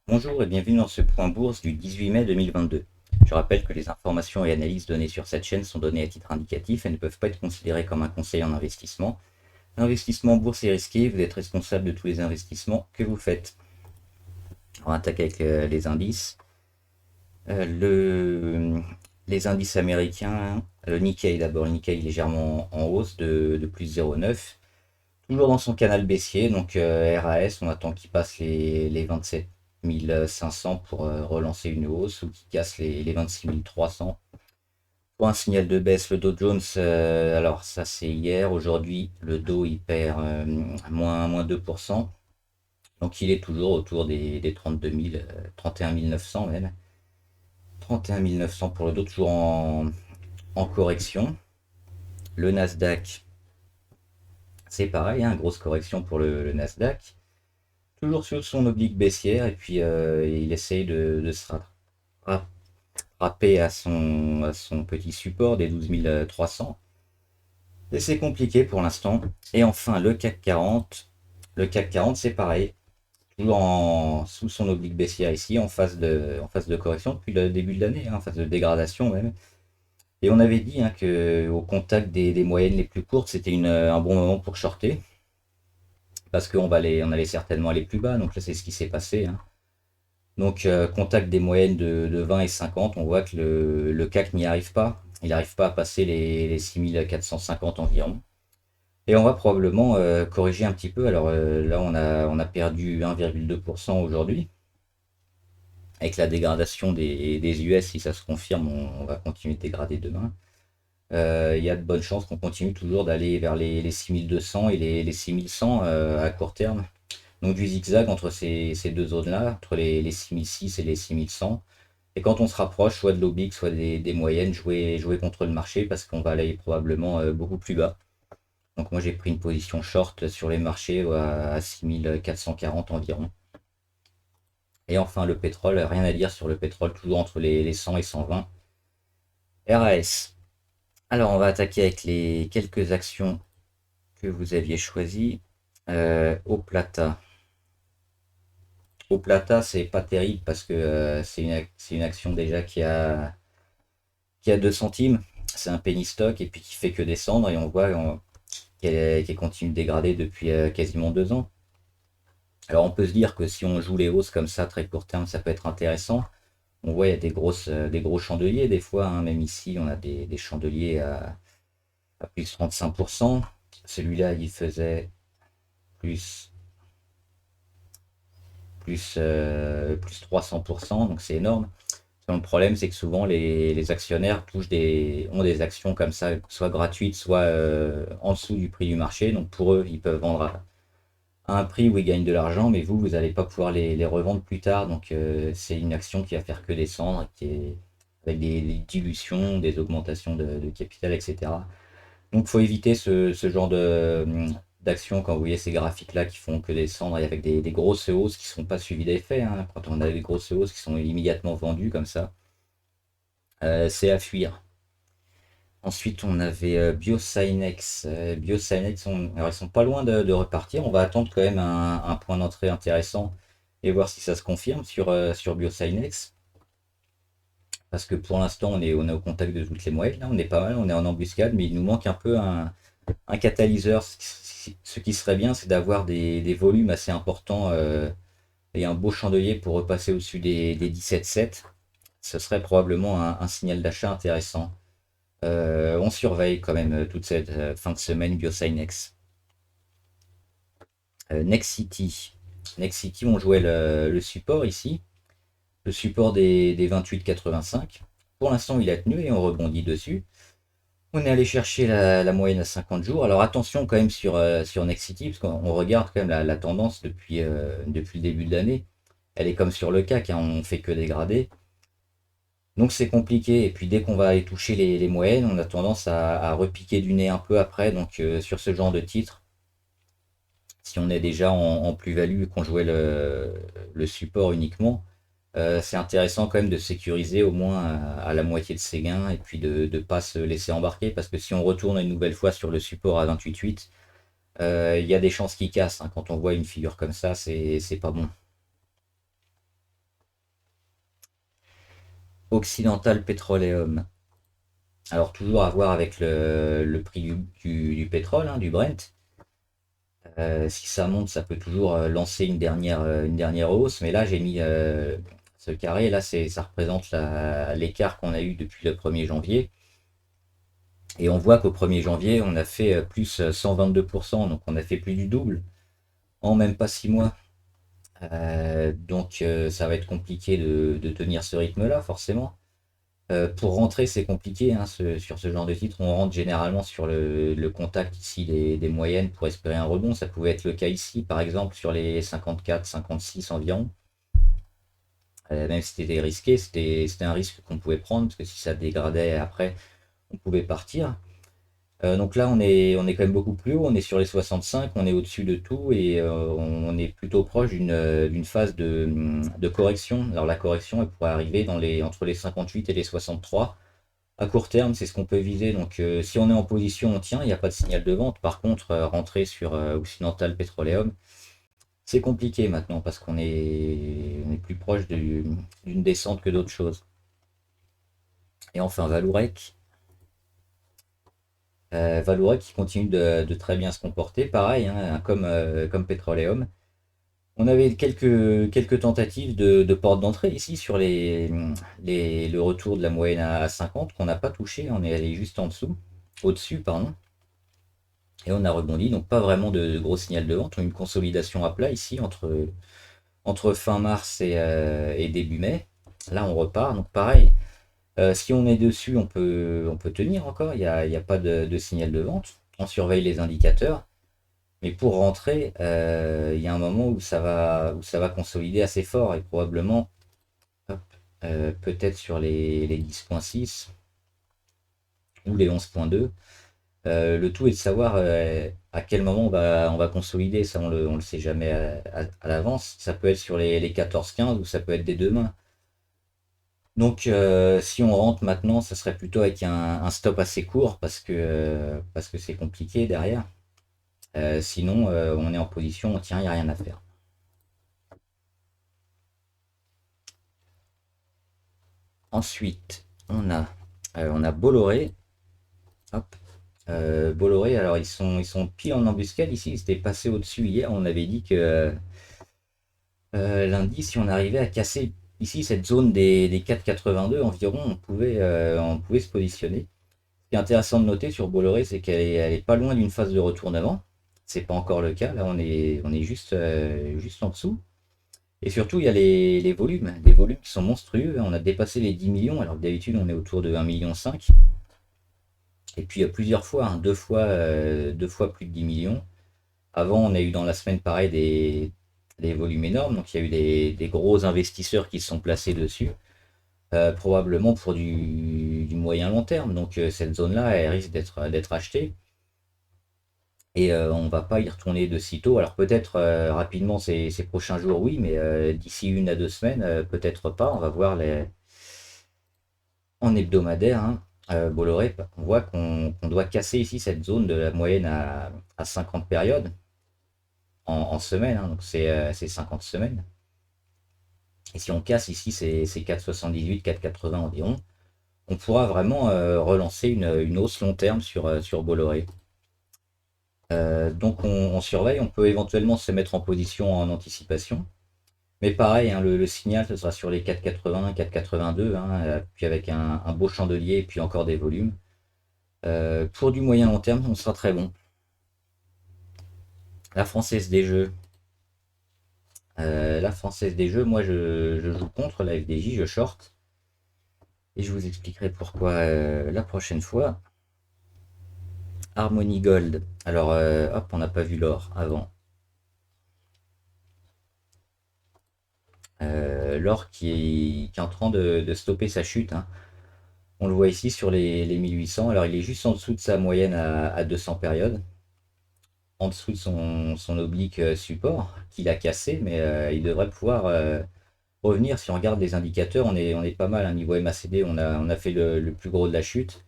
Bonjour et bienvenue dans ce point bourse du 18 mai 2022. Je rappelle que les informations et analyses données sur cette chaîne sont données à titre indicatif et ne peuvent pas être considérées comme un conseil en investissement. L'investissement en bourse est risqué, vous êtes responsable de tous les investissements que vous faites. On va attaquer avec les indices. Euh, le- les indices américains, le Nikkei d'abord, le Nikkei légèrement en hausse de plus 0,9. Toujours dans son canal baissier, donc RAS, on attend qu'il passe les 27 500 pour relancer une hausse ou qu'il casse les 26 300. Pour un signal de baisse, le Dow Jones, alors ça c'est hier, aujourd'hui le Dow il perd moins 2%, donc il est toujours autour des 32 000, 31 900 même. 31 900 pour le Dow, toujours en correction. Le Nasdaq, c'est pareil, hein, grosse correction pour le Nasdaq. Toujours sur son oblique baissière et puis il essaye de se rattraper à son petit support des 12 300. Et c'est compliqué pour l'instant. Et enfin le CAC 40. Le CAC 40 c'est pareil. Toujours sous son oblique baissière ici, en phase de correction depuis le début de l'année, hein, en phase de dégradation même. Et on avait dit hein, qu'au contact des moyennes les plus courtes, c'était un bon moment pour shorter. Parce on allait certainement aller plus bas. Donc là c'est ce qui s'est passé, hein. Donc, contact des moyennes de 20 et 50, on voit que le CAC n'y arrive pas. Il n'arrive pas à passer les 6450 environ. Et on va probablement corriger un petit peu. Alors là, on a perdu 1,2% aujourd'hui. Avec la dégradation des US, si ça se confirme, on va continuer de dégrader demain. Il y a de bonnes chances qu'on continue toujours d'aller vers les 6200 et les 6100 à court terme. Donc du zigzag entre ces deux zones-là, entre les 6006 et les 6100. Et quand on se rapproche, soit de l'oblique, soit des moyennes, jouer contre le marché parce qu'on va aller probablement beaucoup plus bas. Donc moi j'ai pris une position short sur les marchés à 6440 environ. Et enfin le pétrole, rien à dire sur le pétrole, toujours entre les 100 et 120. RAS. Alors on va attaquer avec les quelques actions que vous aviez choisies. Oplata. Oplata, c'est pas terrible parce que c'est une action déjà qui a 2 centimes. C'est un penny stock et puis qui fait que descendre et on voit qu'elle continue de dégrader depuis quasiment 2 ans. Alors on peut se dire que si on joue les hausses comme ça très court terme, ça peut être intéressant. On voit il y a des gros chandeliers des fois, hein. Même ici on a des chandeliers à plus 35%. Celui-là il faisait plus, plus 300%, donc c'est énorme. Le problème, c'est que souvent les actionnaires ont des actions comme ça, soit gratuites, soit en dessous du prix du marché. Donc pour eux, ils peuvent vendre à un prix où ils gagnent de l'argent, mais vous n'allez pas pouvoir les revendre plus tard. Donc c'est une action qui va faire que descendre, avec des dilutions, des augmentations de capital, etc. Donc il faut éviter ce genre d'action quand vous voyez ces graphiques-là qui font que descendre et avec des grosses hausses qui ne sont pas suivies d'effet, hein. Quand on a des grosses hausses qui sont immédiatement vendues comme ça, c'est à fuir. Ensuite, on avait Biosinex. Biosinex, alors ils sont pas loin de repartir. On va attendre quand même un point d'entrée intéressant et voir si ça se confirme sur Biosinex. Parce que pour l'instant, on est au contact de toutes les moyennes. Là, on est pas mal, on est en embuscade, mais il nous manque un peu un catalyseur. Ce qui serait bien, c'est d'avoir des volumes assez importants et un beau chandelier pour repasser au-dessus des 17,7. Ce serait probablement un signal d'achat intéressant. On surveille quand même toute cette fin de semaine Biosinex. Nexity. Nexity, on jouait le support ici, le support des 28,85. Pour l'instant, il a tenu et on rebondit dessus. On est allé chercher la moyenne à 50 jours. Alors attention quand même sur Nexity, parce qu'on regarde quand même la tendance depuis le début de l'année. Elle est comme sur le CAC, hein, on fait que dégrader. Donc c'est compliqué. Et puis dès qu'on va aller toucher les moyennes, on a tendance à repiquer du nez un peu après. Donc sur ce genre de titre, si on est déjà en plus-value et qu'on jouait le support uniquement, c'est intéressant quand même de sécuriser au moins à la moitié de ses gains et puis de ne pas se laisser embarquer. Parce que si on retourne une nouvelle fois sur le support à 28,8, il y a des chances qu'il casse, hein. Quand on voit une figure comme ça, c'est pas bon. Occidental Petroleum. Alors toujours à voir avec le prix du pétrole, hein, du Brent. Si ça monte, ça peut toujours lancer une dernière hausse. Mais là, j'ai mis ce carré. Là, ça représente l'écart qu'on a eu depuis le 1er janvier. Et on voit qu'au 1er janvier, on a fait plus 122%. Donc on a fait plus du double en même pas 6 mois. Donc ça va être compliqué de tenir ce rythme-là, forcément. Pour rentrer, c'est compliqué hein, sur ce genre de titre. On rentre généralement sur le contact ici des moyennes pour espérer un rebond. Ça pouvait être le cas ici, par exemple, sur les 54, 56 environ. Même si c'était risqué, c'était un risque qu'on pouvait prendre, parce que si ça dégradait après, on pouvait partir. Donc là, on est quand même beaucoup plus haut. On est sur les 65, on est au-dessus de tout et on est plutôt proche d'une phase de correction. Alors la correction, elle pourrait arriver entre les 58 et les 63. À court terme, c'est ce qu'on peut viser. Donc, si on est en position, on tient, il n'y a pas de signal de vente. Par contre, rentrer sur Occidental Petroleum, c'est compliqué maintenant parce on est plus proche d'une descente que d'autres choses. Et enfin, Valourec. Valourec qui continue de très bien se comporter, pareil, hein, comme Petroleum. On avait quelques tentatives de porte d'entrée ici sur le retour de la moyenne à 50 qu'on n'a pas touché, on est allé juste en dessous, au-dessus, pardon. Et on a rebondi, donc pas vraiment de gros signal de vente, on a une consolidation à plat ici entre fin mars et début mai. Là on repart, donc pareil, si on est dessus on peut tenir encore, il y a pas de signal de vente. On surveille les indicateurs. Mais pour rentrer, il y a un moment où ça va consolider assez fort et probablement hop, peut-être sur les 10,6 ou les 11,2. Le tout est de savoir à quel moment on va consolider. Ça, on le sait jamais à l'avance. Ça peut être sur les 14-15 ou ça peut être des deux mains. Donc, si on rentre maintenant, ça serait plutôt avec un stop assez court parce que c'est compliqué derrière. Sinon, on est en position, on tient, il n'y a rien à faire. Ensuite, on a Bolloré. Hop. Bolloré, alors ils sont pile en embuscade ici. Ils étaient passés au-dessus hier. On avait dit que lundi, si on arrivait à casser ici cette zone des 4,82 environ, on pouvait se positionner. Ce qui est intéressant de noter sur Bolloré, c'est qu'elle est pas loin d'une phase de retournement. C'est pas encore le cas. Là, on est juste en dessous. Et surtout, il y a les volumes, des volumes qui sont monstrueux. On a dépassé les 10 millions, alors que d'habitude, on est autour de 1,5 million. Et puis, il y a plusieurs fois, hein, deux fois plus de 10 millions. Avant, on a eu dans la semaine, pareil, des volumes énormes. Donc, il y a eu des gros investisseurs qui se sont placés dessus, probablement pour du moyen long terme. Donc, cette zone-là, elle risque d'être achetée. Et on ne va pas y retourner de sitôt. Alors peut-être rapidement ces prochains jours, oui, mais d'ici 1 à 2 semaines, peut-être pas. On va voir en hebdomadaire, hein, Bolloré, on voit qu'on doit casser ici cette zone de la moyenne à 50 périodes en semaine, hein, donc c'est 50 semaines. Et si on casse ici ces 4,78, 4,80 environ, on pourra vraiment relancer une hausse long terme sur Bolloré. Donc on surveille, on peut éventuellement se mettre en position en anticipation. Mais pareil, hein, le signal, ce sera sur les 4,80, 4,82, hein, puis avec un beau chandelier et puis encore des volumes. Pour du moyen long terme, on sera très bon. La Française des Jeux. La Française des Jeux, moi je joue contre la FDJ, je short. Et je vous expliquerai pourquoi la prochaine fois. Harmony Gold. Alors, hop, on n'a pas vu l'or avant. L'or qui est en train de stopper sa chute, hein. On le voit ici sur les 1800. Alors, il est juste en dessous de sa moyenne à 200 périodes. En dessous de son oblique support qu'il a cassé, mais il devrait pouvoir revenir. Si on regarde les indicateurs, on est pas mal. À niveau MACD, on a fait le plus gros de la chute.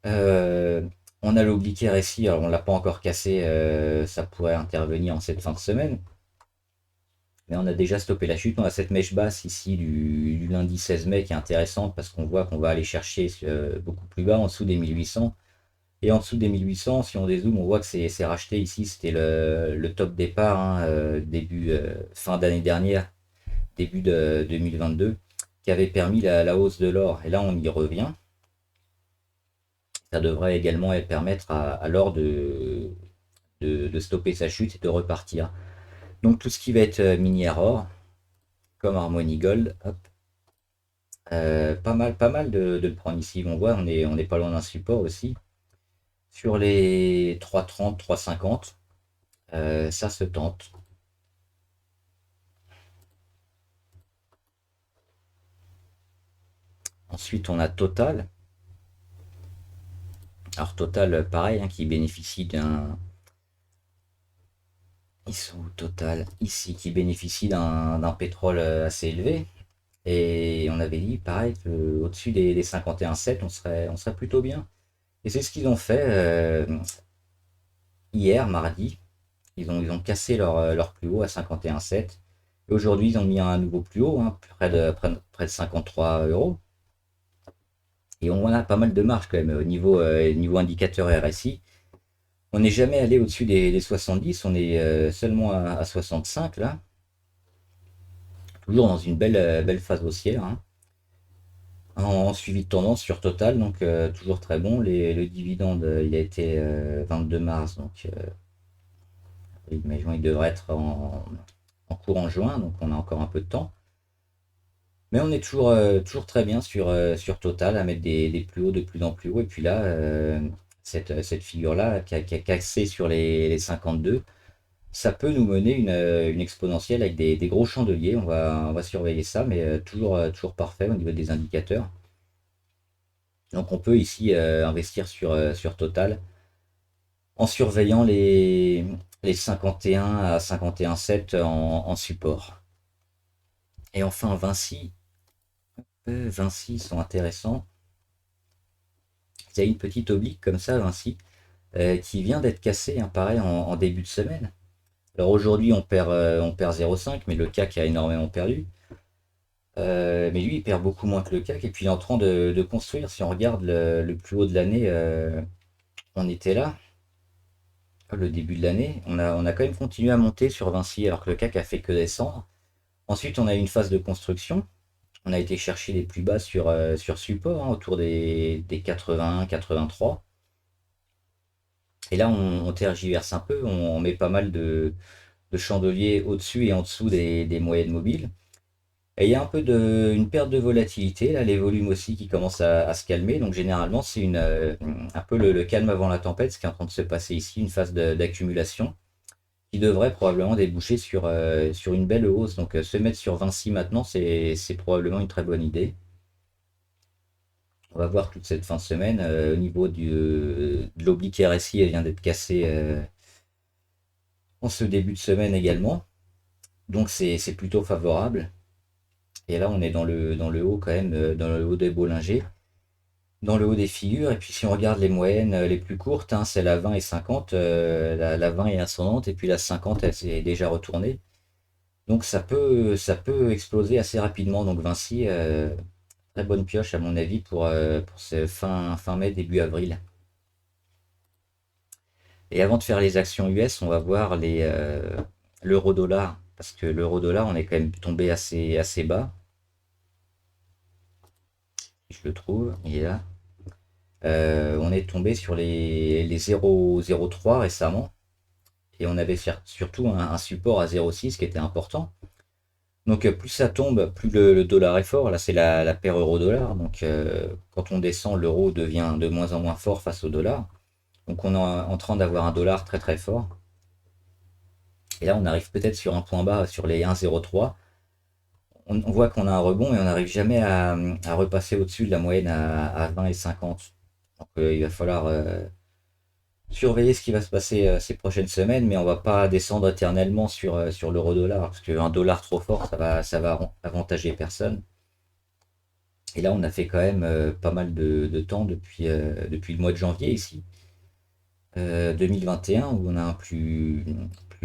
Euh, on a l'oblique RSI, alors on l'a pas encore cassé, ça pourrait intervenir en cette fin de semaine. Mais on a déjà stoppé la chute. On a cette mèche basse ici du lundi 16 mai qui est intéressante parce qu'on voit qu'on va aller chercher beaucoup plus bas, en dessous des 1800. Et en dessous des 1800, si on dézoome, on voit que c'est racheté ici. C'était le top départ, hein, début, fin d'année dernière, début de 2022, qui avait permis la hausse de l'or. Et là, on y revient. Ça devrait également permettre à l'or de stopper sa chute et de repartir. Donc tout ce qui va être minière or, comme Harmony Gold, hop, pas mal de le prendre ici. On voit, on est pas loin d'un support aussi. Sur les 3,30, 3,50, ça se tente. Ensuite, on a Total. Alors Total, pareil, hein, qui bénéficie d'un... Ils sont où Total? Ici, qui bénéficie d'un pétrole assez élevé. Et on avait dit, pareil, qu'au-dessus des 51,7, on serait plutôt bien. Et c'est ce qu'ils ont fait hier, mardi. Ils ont cassé leur plus haut à 51,7. Et aujourd'hui, ils ont mis un nouveau plus haut, hein, près de 53 euros. Et on a pas mal de marge quand même au niveau indicateur RSI. On n'est jamais allé au-dessus des 70, on est seulement à 65 là. Toujours dans une belle phase haussière, hein. En suivi de tendance sur Total, donc toujours très bon. Le dividende, il a été 22 mars, donc imaginons il devrait être en courant juin, donc on a encore un peu de temps. Mais on est toujours très bien sur Total à mettre des plus hauts de plus en plus haut. Et puis là, cette figure-là qui a cassé sur les 52, ça peut nous mener une exponentielle avec des gros chandeliers. On va surveiller ça, mais toujours parfait au niveau des indicateurs. Donc on peut ici investir sur Total en surveillant les 51 à 51,7 en support. Et enfin Vinci. Vinci sont intéressants. Il y a une petite oblique comme ça, Vinci, qui vient d'être cassée, hein, pareil, en début de semaine. Alors aujourd'hui, on perd 0,5, mais le CAC a énormément perdu. Mais lui, il perd beaucoup moins que le CAC, et puis il est en train de construire. Si on regarde le plus haut de l'année, on était là, le début de l'année. On a quand même continué à monter sur Vinci, alors que le CAC a fait que descendre. Ensuite, on a eu une phase de construction. On a été chercher les plus bas sur support, hein, autour des 80, 83. Et là, on tergiverse un peu, on met pas mal de chandeliers au-dessus et en dessous des moyennes mobiles. Et il y a un peu une perte de volatilité, là, les volumes aussi qui commencent à se calmer. Donc généralement, c'est un peu le calme avant la tempête, ce qui est en train de se passer ici, une phase d'accumulation qui devrait probablement déboucher sur une belle hausse. Donc se mettre sur Vinci maintenant, c'est probablement une très bonne idée. On va voir toute cette fin de semaine. Au niveau de l'oblique RSI, elle vient d'être cassée en ce début de semaine également. Donc c'est plutôt favorable. Et là, on est dans le haut quand même, dans le haut des Bollinger, dans le haut des figures. Et puis si on regarde les moyennes les plus courtes, hein, c'est la 20 et 50. La 20 est ascendante et puis la 50, elle s'est déjà retournée. Donc ça peut exploser assez rapidement. Donc Vinci, très bonne pioche à mon avis pour ce fin mai, début avril. Et avant de faire les actions US, on va voir l'euro-dollar. Parce que l'euro-dollar, on est quand même tombé assez bas. Je le trouve, il est là. On est tombé sur les 0,03 récemment. Et on avait surtout un support à 0,6 qui était important. Donc plus ça tombe, plus le dollar est fort. Là, c'est la paire euro-dollar. Donc quand on descend, l'euro devient de moins en moins fort face au dollar. Donc on est en train d'avoir un dollar très très fort. Et là, on arrive peut-être sur un point bas sur les 1,03. On voit qu'on a un rebond et on n'arrive jamais à repasser au-dessus de la moyenne à 20 et 50. Donc il va falloir surveiller ce qui va se passer ces prochaines semaines, mais on va pas descendre éternellement sur l'euro-dollar, parce qu'un dollar trop fort, ça va avantager personne. Et là, on a fait quand même pas mal de temps depuis le mois de janvier ici, 2021, où on a un plus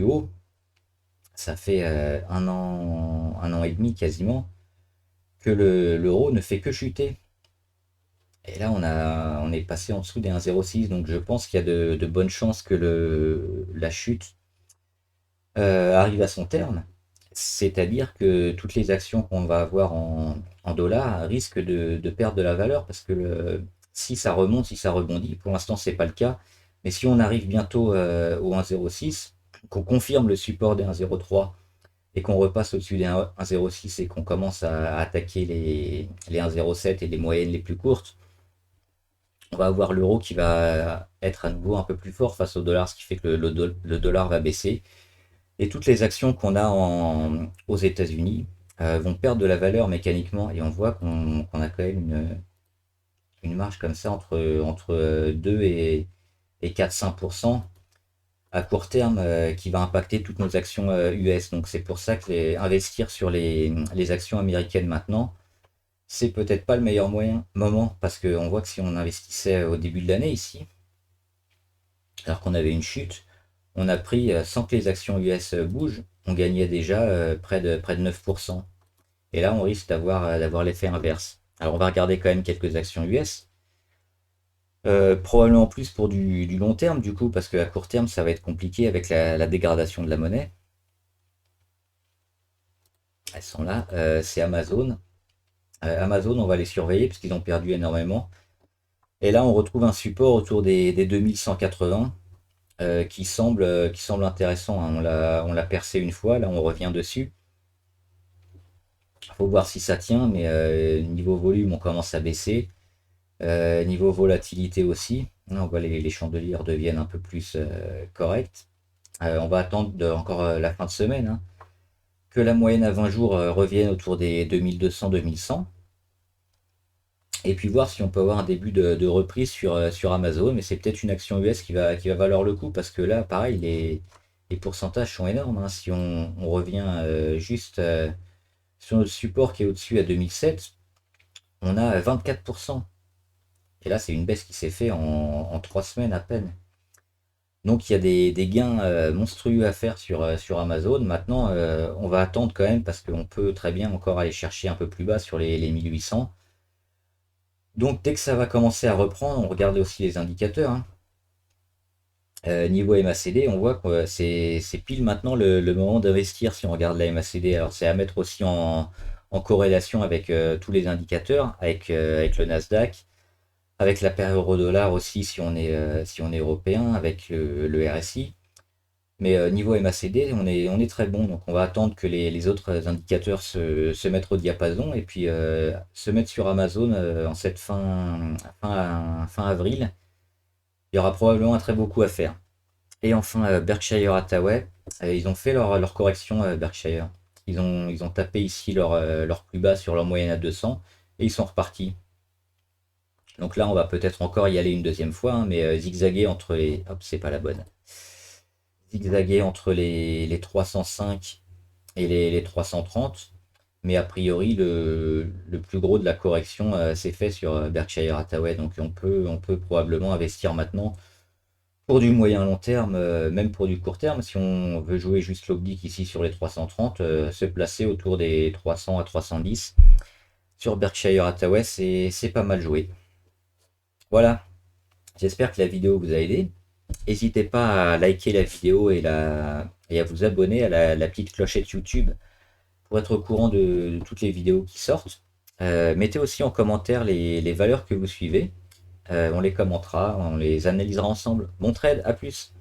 haut. Ça fait 1 an et demi quasiment que l'euro ne fait que chuter. Et là, on est passé en dessous des 1,06, donc je pense qu'il y a de bonnes chances que la chute arrive à son terme. C'est-à-dire que toutes les actions qu'on va avoir en dollars risquent de perdre de la valeur parce que si ça remonte, si ça rebondit, pour l'instant c'est pas le cas, mais si on arrive bientôt au 1,06, qu'on confirme le support des 1,03 et qu'on repasse au-dessus des 1,06 et qu'on commence à attaquer les 1,07 et les moyennes les plus courtes, on va avoir l'euro qui va être à nouveau un peu plus fort face au dollar, ce qui fait que le dollar va baisser. Et toutes les actions qu'on a aux États-Unis vont perdre de la valeur mécaniquement. Et on voit qu'on a quand même une marge comme ça entre 2 et 4-5% à court terme qui va impacter toutes nos actions US. Donc c'est pour ça que investir sur les actions américaines maintenant, c'est peut-être pas le meilleur moment parce qu'on voit que si on investissait au début de l'année ici, alors qu'on avait une chute, on a pris, sans que les actions US bougent, on gagnait déjà près de 9%. Et là, on risque d'avoir l'effet inverse. Alors, on va regarder quand même quelques actions US. Probablement plus pour du long terme, du coup, parce qu'à court terme, ça va être compliqué avec la dégradation de la monnaie. Elles sont là. C'est Amazon. Amazon, on va les surveiller parce qu'ils ont perdu énormément. Et là, on retrouve un support autour des 2180 qui semble intéressant, hein. On l'a percé une fois, là on revient dessus. Il faut voir si ça tient, mais niveau volume, on commence à baisser. Niveau volatilité aussi, on voit les chandeliers deviennent un peu plus corrects. On va attendre encore la fin de semaine, hein, que la moyenne à 20 jours revienne autour des 2200-2100. Et puis voir si on peut avoir un début de reprise sur Amazon, mais c'est peut-être une action US qui va valoir le coup, parce que là, pareil, les pourcentages sont énormes, hein. Si on revient juste sur notre support qui est au-dessus à 2007, on a 24%. Et là, c'est une baisse qui s'est fait en 3 semaines à peine. Donc il y a des gains monstrueux à faire sur Amazon. Maintenant, on va attendre quand même parce qu'on peut très bien encore aller chercher un peu plus bas sur les 1800. Donc dès que ça va commencer à reprendre, on regarde aussi les indicateurs, hein. Niveau MACD, on voit que c'est pile maintenant le moment d'investir si on regarde la MACD. Alors c'est à mettre aussi en corrélation avec tous les indicateurs, avec le Nasdaq, avec la paire euro-dollar aussi si on est européen, avec le RSI. Mais niveau MACD, on est très bon. Donc on va attendre que les autres indicateurs se mettent au diapason et puis se mettre sur Amazon en cette fin avril. Il y aura probablement un très beau coup à faire. Et enfin, Berkshire Hathaway, ils ont fait leur correction, Berkshire. Ils ont tapé ici leur plus bas sur leur moyenne à 200 et ils sont repartis. Donc là, on va peut-être encore y aller une deuxième fois, hein, mais zigzaguer entre les... Hop, c'est pas la bonne. Zigzaguer entre les 305 et les 330. Mais a priori, le plus gros de la correction s'est fait sur Berkshire Hathaway. Donc on peut probablement investir maintenant pour du moyen long terme, même pour du court terme. Si on veut jouer juste l'oblique ici sur les 330, se placer autour des 300 à 310 sur Berkshire Hathaway, c'est pas mal joué. Voilà, j'espère que la vidéo vous a aidé. N'hésitez pas à liker la vidéo et à vous abonner à la petite clochette YouTube pour être au courant de toutes les vidéos qui sortent. Mettez aussi en commentaire les valeurs que vous suivez. On les commentera, on les analysera ensemble. Bon trade, à plus!